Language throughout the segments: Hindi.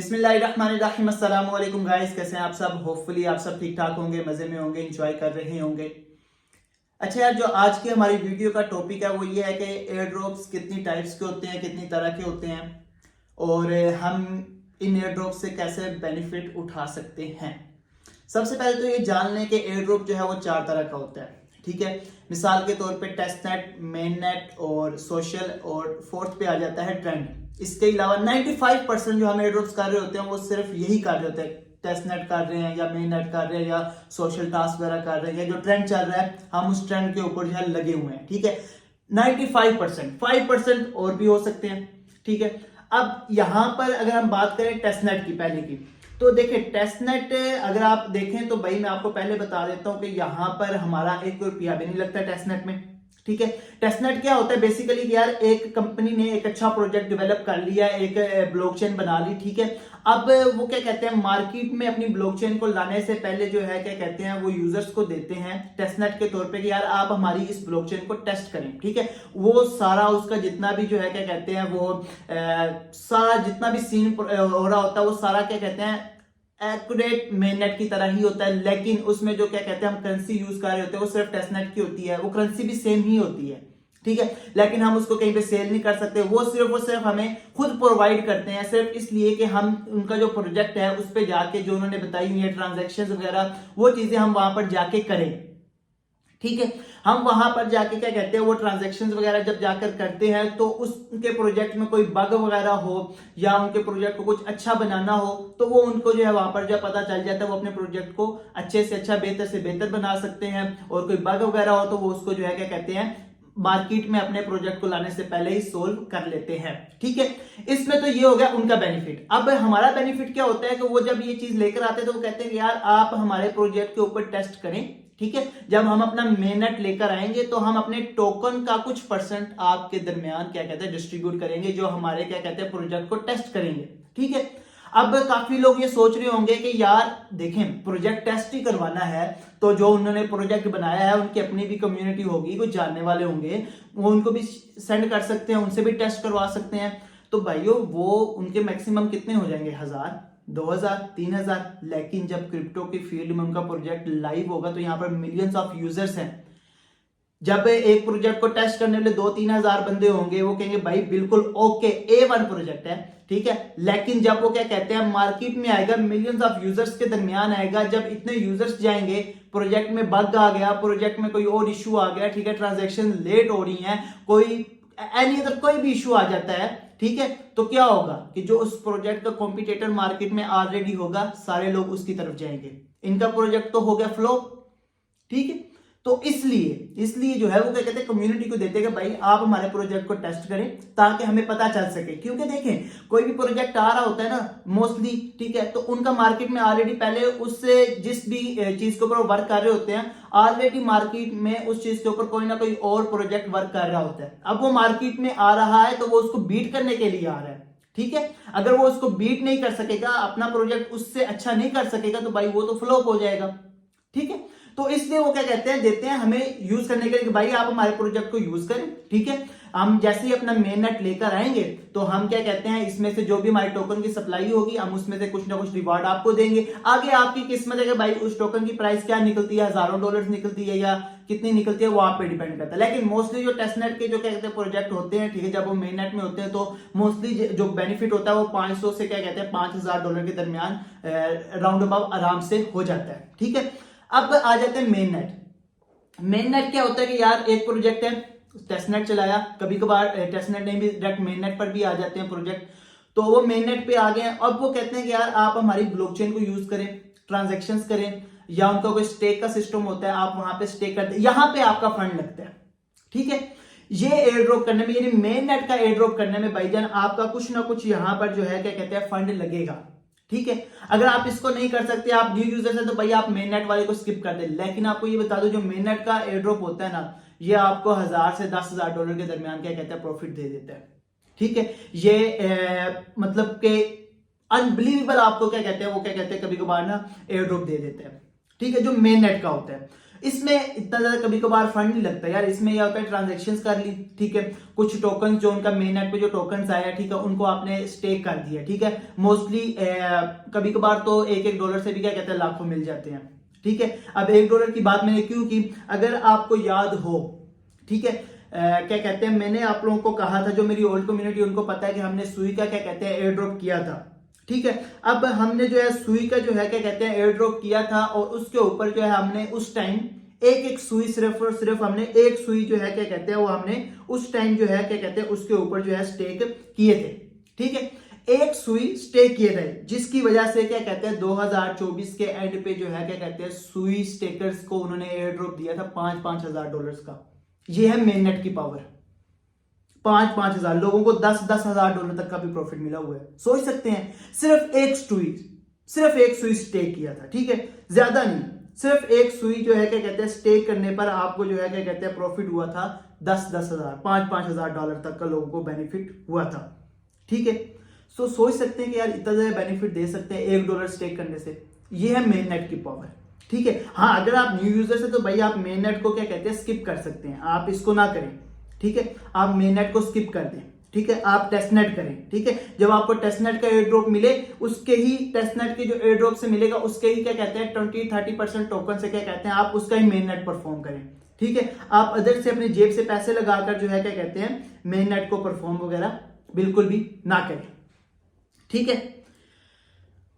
बिस्मिल्लाहिर्रहमानिर्रहीम। अस्सलाम वालेकुम गाइस, कैसे हैं आप सब? होपफुली आप सब ठीक ठाक होंगे, मजे में होंगे, एंजॉय कर रहे होंगे। अच्छा यार, जो आज की हमारी वीडियो का टॉपिक है वो ये है कि एयर ड्रॉप्स कितनी टाइप्स के होते हैं, कितनी तरह के होते हैं और हम इन एयर ड्रॉप से कैसे बेनिफिट उठा सकते हैं। सबसे पहले तो ये जान लें कि एयर ड्रॉप जो है वो 4 तरह का होता है, ठीक है। मिसाल के तौर पे टेस्ट नेट, मेन नेट और सोशल, और फोर्थ पे आ जाता है ट्रेंड। इसके अलावा 95% जो हम एयर ड्रॉप्स कर रहे होते हैं वो सिर्फ यही कर रहे होते हैं, टेस्ट नेट कर रहे हैं या मेन नेट कर रहे हैं या सोशल टास्क वगैरह कर रहे हैं, या जो ट्रेंड चल रहा है हम उस ट्रेंड के ऊपर जो है लगे हुए हैं, ठीक है। 95%, 5% और भी हो सकते हैं, ठीक है। अब यहां पर अगर हम बात करें टेस्ट नेट की, पहले की, तो देखिए टेस्ट नेट अगर आप देखें तो भाई मैं आपको पहले बता देता हूं कि यहां पर हमारा 1 रुपया भी नहीं लगता टेस्ट नेट में, ठीक है। टेस्ट नेट क्या होता है बेसिकली यार, एक कंपनी ने एक अच्छा प्रोजेक्ट डेवलप कर लिया, एक ब्लॉकचेन बना ली, ठीक है। अब वो क्या कहते हैं, मार्केट में अपनी ब्लॉकचेन को लाने से पहले जो है क्या कहते हैं, वो यूजर्स को देते हैं टेस्ट नेट के तौर पे कि यार आप हमारी इस ब्लॉकचेन को टेस्ट करें, ठीक है। वो सारा उसका जितना भी जो है क्या कहते हैं, वो सारा जितना भी सीन हो रहा होता है वो सारा क्या कहते हैं एक्यूरेट मेननेट की तरह ही होता है, लेकिन उसमें जो क्या कहते हैं हम करेंसी यूज कर रहे होते हैं वो सिर्फ टेस्टनेट की होती है, वो करेंसी भी सेम ही होती है, ठीक है। लेकिन हम उसको कहीं पे सेल नहीं कर सकते, वो सिर्फ हमें खुद प्रोवाइड करते हैं, सिर्फ इसलिए कि हम उनका जो प्रोजेक्ट है उस पर जाके जो उन्होंने बताई हुई है ट्रांजेक्शन वगैरह वो चीजें हम वहां पर जाके करें, ठीक है। हम वहां पर जाके क्या कहते हैं वो ट्रांजैक्शंस वगैरह जब जाकर करते हैं तो उनके प्रोजेक्ट में कोई बग वगैरह हो या उनके प्रोजेक्ट को कुछ अच्छा बनाना हो तो वो उनको जो है वहां पर जब पता चल जाता है वो अपने प्रोजेक्ट को अच्छे से अच्छा, बेहतर से बेहतर बना सकते हैं। और कोई बग वगैरह हो तो वो उसको जो है क्या कहते हैं मार्केट में अपने प्रोजेक्ट को लाने से पहले ही सोल्व कर लेते हैं, ठीक है। इसमें तो ये हो गया उनका बेनिफिट। अब हमारा बेनिफिट क्या होता है कि वो जब ये चीज लेकर आते हैं तो वो कहते हैं कि यार आप हमारे प्रोजेक्ट के ऊपर टेस्ट करें, ठीक है। जब हम अपना मेननेट लेकर आएंगे तो हम अपने टोकन का कुछ परसेंट आपके दरमियान क्या कहते हैं डिस्ट्रीब्यूट करेंगे, जो हमारे क्या कहते हैं प्रोजेक्ट को टेस्ट करेंगे, ठीक है। अब काफी लोग ये सोच रहे होंगे कि यार देखें प्रोजेक्ट टेस्ट ही करवाना है तो जो उन्होंने प्रोजेक्ट बनाया है उनकी अपनी भी कम्युनिटी होगी, कुछ जानने वाले होंगे, वो उनको भी सेंड कर सकते हैं, उनसे भी टेस्ट करवा सकते हैं। तो भाइयों वो उनके मैक्सिमम कितने हो जाएंगे, 1000, 2000, 3000। लेकिन जब क्रिप्टो की फील्ड में उनका प्रोजेक्ट लाइव होगा तो यहाँ पर मिलियंस ऑफ यूजर्स हैं। जब एक प्रोजेक्ट को टेस्ट करने वाले 2-3 हजार बंदे होंगे वो कहेंगे भाई बिल्कुल ओके, A1 प्रोजेक्ट है, ठीक है। लेकिन जब वो क्या कहते हैं मार्केट में आएगा, मिलियंस ऑफ यूजर्स के दरमियान आएगा, जब इतने यूजर्स जाएंगे, प्रोजेक्ट में बग आ गया, प्रोजेक्ट में कोई और इशू आ गया, ठीक है, ट्रांजेक्शन लेट हो रही है, कोई एनी अदर कोई भी इशू आ जाता है, ठीक है, तो क्या होगा कि जो उस प्रोजेक्ट का कॉम्पिटिटर मार्केट में ऑलरेडी होगा सारे लोग उसकी तरफ जाएंगे, इनका प्रोजेक्ट तो हो गया फ्लॉप, ठीक है। तो इसलिए जो है वो क्या कहते हैं कम्युनिटी को देते हैं कि भाई आप हमारे प्रोजेक्ट को टेस्ट करें ताकि हमें पता चल सके। क्योंकि देखें कोई भी प्रोजेक्ट आ रहा होता है ना मोस्टली, ठीक है, तो उनका मार्केट में ऑलरेडी पहले उससे जिस भी चीज के ऊपर वर्क कर रहे होते हैं ऑलरेडी मार्केट में उस चीज के ऊपर कोई ना कोई और प्रोजेक्ट वर्क कर रहा होता है। अब वो मार्केट में आ रहा है तो वो उसको बीट करने के लिए आ रहा है, ठीक है। अगर वो उसको बीट नहीं कर सकेगा, अपना प्रोजेक्ट उससे अच्छा नहीं कर सकेगा तो भाई वो तो फ्लॉप हो जाएगा, ठीक है। तो इसलिए वो क्या कहते हैं देते हैं हमें यूज करने के लिए कि भाई आप हमारे प्रोजेक्ट को यूज करें, ठीक है। हम जैसे ही अपना मेन नेट लेकर आएंगे तो हम क्या कहते हैं इसमें से जो भी हमारे टोकन की सप्लाई होगी हम उसमें से कुछ ना कुछ रिवार्ड आपको देंगे। आगे आपकी किस्मत है कि भाई उस टोकन की प्राइस क्या निकलती है, हजारों डॉलर्स निकलती है या कितनी निकलती है वो आप पे डिपेंड करता है। लेकिन मोस्टली जो टेस्ट नेट के जो क्या कहते हैं प्रोजेक्ट होते हैं, ठीक है, जब वो मेन नेट में होते हैं तो मोस्टली जो बेनिफिट होता है वो 500 से क्या कहते हैं $5000 के दरमियान राउंड अबाउट आराम से हो जाता है, ठीक है। अब आ जाते हैं मेन नेट। मेन नेट क्या होता है कि यार एक प्रोजेक्ट है, टेस्ट नेट चलाया, कभी कभार टेस्ट नेट नहीं भी डायरेक्ट मेन नेट पर भी आ जाते हैं प्रोजेक्ट, तो वो मेन नेट पे आ गए हैं। अब वो कहते हैं कि यार आप हमारी ब्लॉकचेन को यूज करें, ट्रांजैक्शंस करें, या उनका कोई स्टेक का सिस्टम होता है आप वहां पे स्टेक करते हैं, यहां पे आपका फंड लगता है, ठीक है। ये एयर ड्रॉप करने में यानी मेन नेट का एयर ड्रॉप करने में भाईजान आपका कुछ ना कुछ यहां पर जो है क्या कहते हैं फंड लगेगा, ठीक है। अगर आप इसको नहीं कर सकते, आप न्यू यूजर है तो भाई आप मेन नेट वाले को स्किप कर दे। लेकिन आपको ये बता दो जो मेन नेट का एयर ड्रॉप होता है ना ये आपको 1000 से $10,000 के दरमियान क्या कहते हैं प्रॉफिट दे देता है, ठीक है। ये मतलब के अनबिलीवेबल आपको क्या कहते हैं वो क्या कहते हैं कभी कभार ना एयर ड्रॉप दे देते हैं, ठीक है, जो मेन नेट का होता है। इसमें इतना ज्यादा कभी कभार फंड नहीं लगता यार। इसमें यह होता है ट्रांजेक्शन्स कर ली, ठीक है, कुछ टोकन जो उनका मेन नेट पे जो टोकन आया, ठीक है, उनको आपने स्टेक कर दिया, ठीक है। मोस्टली कभी कभार तो $1 से भी क्या कहते हैं लाखों मिल जाते हैं, ठीक है। अब $1 की बात मैंने क्यों की, अगर आपको याद हो, ठीक है, क्या कहते हैं, मैंने आप लोगों को कहा था, जो मेरी ओल्ड कम्युनिटी उनको पता है कि हमने सुई का क्या कहते हैं एयर ड्रॉप किया था, ठीक है। अब हमने जो है सुई का जो है क्या कहते हैं एयर ड्रॉप किया था, और उसके ऊपर जो है हमने उस टाइम एक एक सुई, सिर्फ और सिर्फ हमने एक सुई जो है क्या कहते हैं वो हमने उस टाइम जो है क्या कहते हैं उसके ऊपर जो है स्टेक किए थे, ठीक है। एक सुई स्टेक किए थे, जिसकी वजह से क्या कहते हैं 2024 के एंड पे जो है क्या कहते हैं सुई स्टेकर्स को उन्होंने एयर ड्रॉप दिया था $5-5 हजार का। ये है मेन नेट की पावर। 5-5 हजार लोगों को $10-10 हजार तक का भी प्रॉफिट मिला हुआ है। सोच सकते हैं, सिर्फ एक सुई स्टेक किया था, ठीक है, ज्यादा नहीं, सिर्फ एक सुई जो है क्या कहते हैं स्टेक करने पर आपको जो है क्या कहते हैं प्रॉफिट हुआ था $10-10 हजार, $5-5 हजार तक का लोगों को बेनिफिट हुआ था, ठीक है। सो सोच सकते हैं कि यार इतना ज्यादा बेनिफिट दे सकते हैं $1 स्टेक करने से। ये है मेन नेट की पावर, ठीक है। हाँ, अगर आप न्यू यूजर से तो भाई आप मेन नेट को क्या कहते हैं स्किप कर सकते हैं, आप इसको ना करें, ठीक है, आप मेन नेट को स्किप कर दें, ठीक है, आप टेस्ट नेट करें, ठीक है। जब आपको टेस्ट नेट का एयर ड्रॉप मिले, उसके ही टेस्ट नेट के जो एयर ड्रॉप से मिलेगा उसके ही क्या कहते हैं 20-30% टोकन से क्या कहते हैं आप उसका ही मेन नेट परफॉर्म करें, ठीक है। आप अदर से अपनी जेब से पैसे लगाकर जो है क्या कहते हैं मेन नेट को परफॉर्म वगैरह बिल्कुल भी ना करें, ठीक है।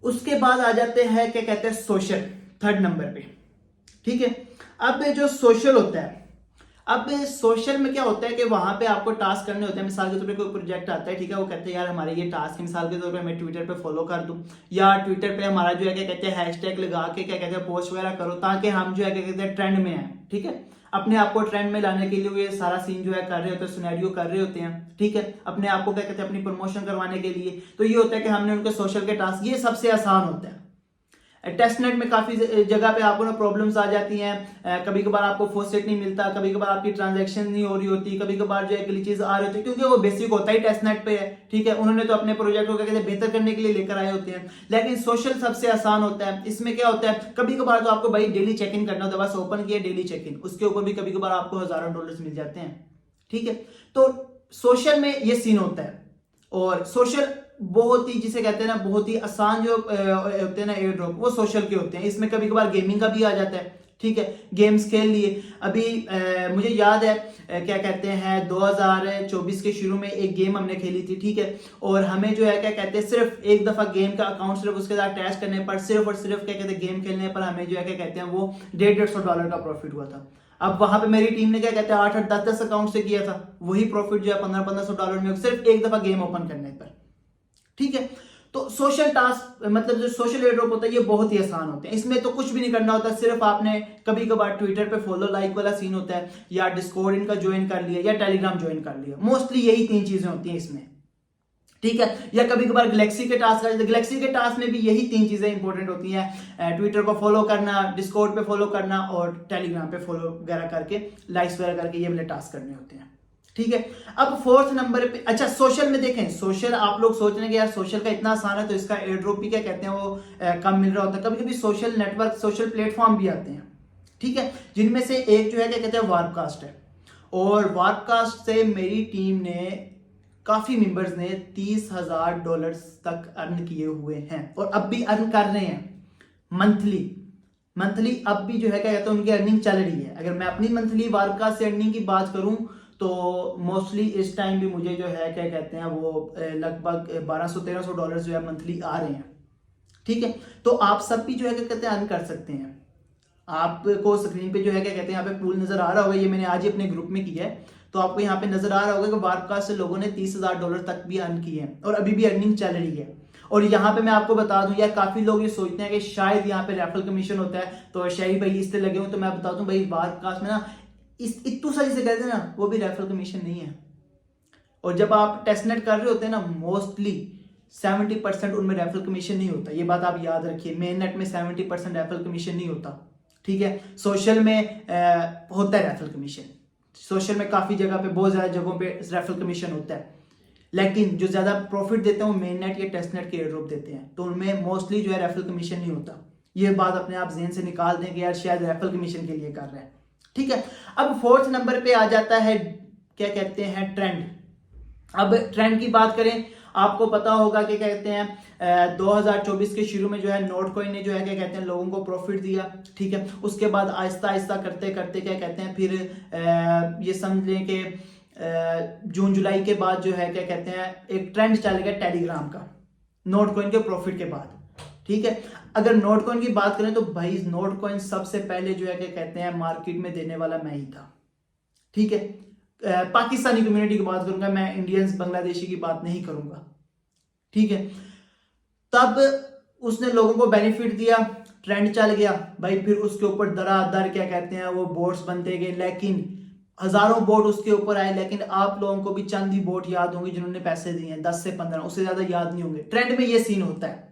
उसके बाद आ जाते हैं क्या कहते हैं सोशल, थर्ड नंबर पे, ठीक है। अब जो सोशल होता है, अब सोशल में क्या होता है कि वहां पे आपको टास्क करने होते हैं। मिसाल के तौर पे कोई प्रोजेक्ट आता है, ठीक है, वो कहते हैं यार हमारे ये टास्क है, मिसाल के तौर पे मैं ट्विटर पे फॉलो कर दूं, या ट्विटर पे हमारा जो है क्या कहते हैं हैशटैग लगा के क्या कहते हैं पोस्ट वगैरह करो, ताकि हम जो है क्या कहते हैं ट्रेंड में आए, ठीक है। अपने आप को ट्रेंड में लाने के लिए वो ये सारा सीन जो है कर रहे होते हैं, सिनेरियो कर रहे होते हैं, ठीक है, अपने आप को क्या कहते हैं अपनी प्रमोशन करवाने के लिए। तो ये होता है कि हमने उनके सोशल के टास्क, ये सबसे आसान होता है। टेस्ट नेट में काफी जगह पे आपको ना प्रॉब्लम्स आ जाती हैं, कभी कभार आपको फॉसेट नहीं मिलता, कभी कभार आपकी ट्रांजैक्शन नहीं हो रही होती, कभी कभार जो है ग्लिचेस आ रही होती है, क्योंकि वो बेसिक होता ही टेस्ट नेट पे है, ठीक है। उन्होंने तो अपने प्रोजेक्ट को कहते हैं बेहतर करने के लिए लेकर आए होते हैं। लेकिन सोशल सबसे आसान होता है। इसमें क्या होता है, कभी कभार तो आपको भाई डेली चेक इन करना होता है, बस ओपन किया डेली चेक इन, उसके ऊपर भी कभी कभार आपको हजारों डॉलर्स मिल जाते हैं, ठीक है। तो सोशल में ये सीन होता है। और सोशल बहुत ही जिसे कहते हैं ना बहुत ही आसान जो होते हैं ना एयर ड्रॉप, वो सोशल के होते हैं। इसमें कभी कभार गेमिंग का भी आ जाता है, ठीक है, गेम्स खेल लिए। अभी मुझे याद है क्या कहते हैं 2024 के शुरू में एक गेम हमने खेली थी, ठीक है, और हमें जो है क्या कहते हैं सिर्फ एक दफा गेम का अकाउंट सिर्फ उसके साथ अटैच करने पर, सिर्फ और सिर्फ क्या कहते हैं गेम खेलने पर हमें जो है क्या कहते हैं वो $150 का प्रॉफिट हुआ था। अब वहां पे मेरी टीम ने क्या कहते हैं 8-8, 10-10 अकाउंट से किया था, वही प्रॉफिट जो है $1500 में सिर्फ एक दफा गेम ओपन करने पर, ठीक है। तो सोशल टास्क मतलब जो सोशल एयर ड्रॉप होता है ये बहुत ही आसान होते हैं। इसमें तो कुछ भी नहीं करना होता, सिर्फ आपने कभी कभार ट्विटर पे फॉलो लाइक वाला सीन होता है, या डिस्कॉर्ड इनका ज्वाइन कर लिया, या टेलीग्राम ज्वाइन कर लिया। मोस्टली यही 3 चीजें होती हैं इसमें, ठीक है। या कभी कभार गैलेक्सी के टास्क आ जाते हैं, गैलेक्सी के टास्क में भी यही 3 चीजें इंपॉर्टेंट होती हैं, ट्विटर को फॉलो करना, डिस्कॉर्ड पे फॉलो करना, और टेलीग्राम पे फॉलो वगैरह करके लाइक्स वगैरह करके ये वाले टास्क करने होते हैं, ठीक है। अब फोर्थ नंबर पे, अच्छा सोशल में देखें, सोशल आप लोग सोच रहे हैं कि यार सोशल का इतना आसान है तो इसका एयर ड्रॉप भी क्या कहते हैं वो कम मिल रहा होता है। कभी कभी सोशल नेटवर्क, सोशल प्लेटफॉर्म भी आते हैं, ठीक है, जिनमें से एक जो है क्या कहते हैं वार्पकास्ट है। और वार्पकास्ट से मेरी टीम ने, काफी मेंबर्स ने $30,000 तक अर्न किए हुए हैं, और अब भी अर्न कर रहे हैं मंथली अब भी जो है क्या कहते हैं उनकी अर्निंग चल रही है। अगर मैं अपनी मंथली वार्पकास्ट से अर्निंग की बात करूं तो मोस्टली इस टाइम भी मुझे जो है क्या कहते हैं वो लगभग $1200-1300 जो है मंथली आ रहे हैं, ठीक है। तो आप सब भी जो है क्या कहते हैं अर्न कर सकते हैं। आपको स्क्रीन पे जो है क्या कहते हैं यहाँ पे पूल नजर आ रहा होगा, ये मैंने आज ही अपने ग्रुप में किया है, तो आपको यहाँ पे नजर आ रहा होगा कि वार्पकास्ट से लोगों ने $30,000 तक भी अर्न किए हैं, और अभी भी अर्निंग चल रही है। और यहाँ पे मैं आपको बता दूं यार, काफी लोग ये सोचते हैं कि शायद यहाँ पे रेफरल कमीशन होता है, तो शायद भाई इससे लगे हो, तो मैं बता दूं भाई वार्पकास्ट में ना इस इतू सा जिसे कहते हैं ना वो भी रेफरल कमीशन नहीं है। और जब आप टेस्ट नेट कर रहे होते हैं ना मोस्टली 70% उनमें रेफरल कमीशन नहीं होता, ये बात आप याद रखिए। मेन नेट में 70% रेफरल कमीशन नहीं होता, ठीक है। सोशल में होता है रेफरल कमीशन, सोशल में काफी जगह पे, बहुत ज्यादा जगहों पे रेफरल कमीशन होता है, लेकिन जो ज्यादा प्रॉफिट देते हैं वो मेन नेट या टेस्ट नेट के एयर ड्रॉप देते हैं, तो उनमें मोस्टली जो है रेफरल कमीशन नहीं होता, ये बात अपने आप ज़हन से निकाल दें कि यार शायद रेफरल कमीशन के लिए कर रहे हैं, ठीक है। अब फोर्थ नंबर पे आ जाता है क्या कहते हैं, ट्रेंड। अब ट्रेंड की बात करें, आपको पता होगा कि क्या कहते हैं 2024 के शुरू में जो है नोट कॉइन ने जो है क्या कहते हैं लोगों को प्रॉफिट दिया, ठीक है। उसके बाद आहिस्ता आहिस्ता करते करते क्या कहते हैं फिर ये समझ लें कि जून जुलाई के बाद जो है क्या कहते हैं एक ट्रेंड चल गया टेलीग्राम का नोट कॉइन के प्रॉफिट के बाद, ठीक है। अगर नोट कॉइन की बात करें तो भाई नोट कॉइन सबसे पहले जो है क्या कहते हैं मार्केट में देने वाला मैं ही था, ठीक है। पाकिस्तानी कम्युनिटी की बात करूंगा मैं, इंडियंस बांग्लादेशी की बात नहीं करूंगा, ठीक है। तब उसने लोगों को बेनिफिट दिया, ट्रेंड चल गया भाई, फिर उसके ऊपर दरादर क्या कहते हैं वो बोट्स बनते गए, लेकिन हजारों बोट उसके ऊपर आए, लेकिन आप लोगों को भी चंद ही बोट याद होंगे जिन्होंने पैसे दिए हैं, 10 से 15, उससे ज्यादा याद नहीं होंगे। ट्रेंड में ये सीन होता है,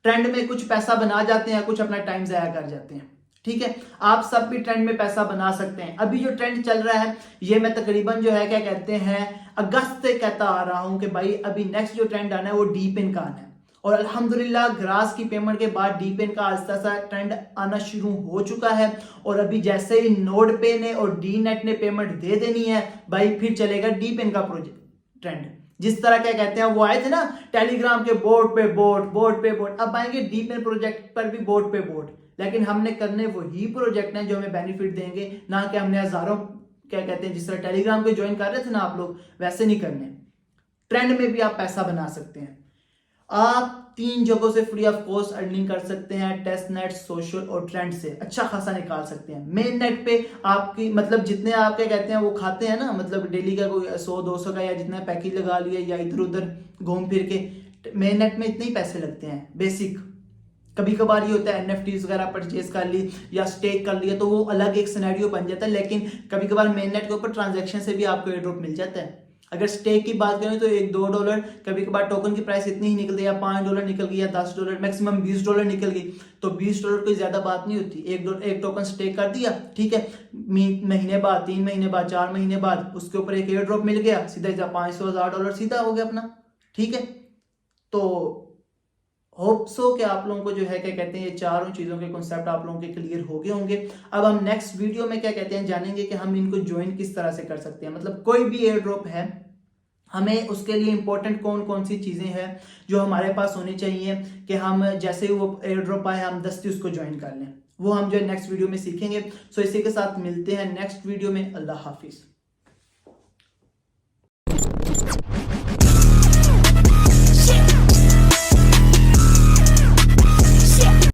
ट्रेंड में कुछ पैसा बना जाते हैं, कुछ अपना टाइम जाया कर जाते हैं, ठीक है। आप सब भी ट्रेंड में पैसा बना सकते हैं। अभी जो ट्रेंड चल रहा है ये मैं तकरीबन जो है क्या कहते हैं अगस्त से कहता आ रहा हूं कि भाई अभी नेक्स्ट जो ट्रेंड आना है वो डीपेन का आना है, और अल्हम्दुलिल्लाह ग्रास की पेमेंट के बाद डीपेन का आस्ता आस्ता ट्रेंड आना शुरू हो चुका है। और अभी जैसे ही नोड पे ने और डी नेट ने पेमेंट दे देनी है भाई, फिर चलेगा डीपेन का प्रोजेक्ट ट्रेंड। जिस तरह क्या कहते हैं वो आए थे ना टेलीग्राम के बोर्ड पे बोर्ड, बोर्ड पे बोर्ड, अब आएंगे डीपेन प्रोजेक्ट पर भी बोर्ड पे बोर्ड, लेकिन हमने करने वही प्रोजेक्ट हैं जो हमें बेनिफिट देंगे, ना कि हमने हजारों क्या कहते हैं जिस तरह टेलीग्राम पे ज्वाइन कर रहे थे ना आप लोग, वैसे नहीं करने। ट्रेंड में भी आप पैसा बना सकते हैं। आप 3 जगहों से फ्री ऑफ कॉस्ट अर्निंग कर सकते हैं, टेस्ट नेट, सोशल और ट्रेंड से अच्छा खासा निकाल सकते हैं। मेन नेट पे आपकी मतलब जितने आप क्या कहते हैं वो खाते हैं ना, मतलब डेली का कोई 100-200 का या जितना पैकेज लगा लिया या इधर उधर घूम फिर के, मेन नेट में इतने ही पैसे लगते हैं बेसिक। कभी कभार ये होता है NFTs वगैरह परचेज कर ली या स्टेक कर लिया तो वो अलग एक सिनेरियो बन जाता है, लेकिन कभी कभार मेन नेट के ऊपर ट्रांजैक्शन से भी आपको एयर ड्रॉप मिल जाता है। अगर स्टेक की बात करें तो $1-2 कभी कभार टोकन की प्राइस इतनी ही निकल गई, या $5 निकल गई या $10, मैक्सिमम $20 निकल गई, तो $20 कोई ज्यादा बात नहीं होती। एक टोकन स्टेक कर दिया, ठीक है, महीने बाद, 3 महीने बाद, 4 महीने बाद उसके ऊपर एक एयर ड्रॉप मिल गया, सीधा $500-1000 सीधा हो गया अपना, ठीक है। तो होप सो कि आप लोगों को जो है क्या कहते हैं ये चारों चीज़ों के कॉन्सेप्ट आप लोगों के क्लियर हो गए होंगे। अब हम नेक्स्ट वीडियो में क्या कहते हैं जानेंगे कि हम इनको ज्वाइन किस तरह से कर सकते हैं, मतलब कोई भी एयर ड्रॉप है हमें उसके लिए इंपॉर्टेंट कौन कौन सी चीज़ें हैं जो हमारे पास होनी चाहिए कि हम जैसे ही वो एयर ड्रॉप आए हम दस्ती उसको ज्वाइन कर लें, वो हम जो है नेक्स्ट वीडियो में सीखेंगे। सो इसी के साथ मिलते हैं नेक्स्ट वीडियो में। अल्लाह हाफिज़।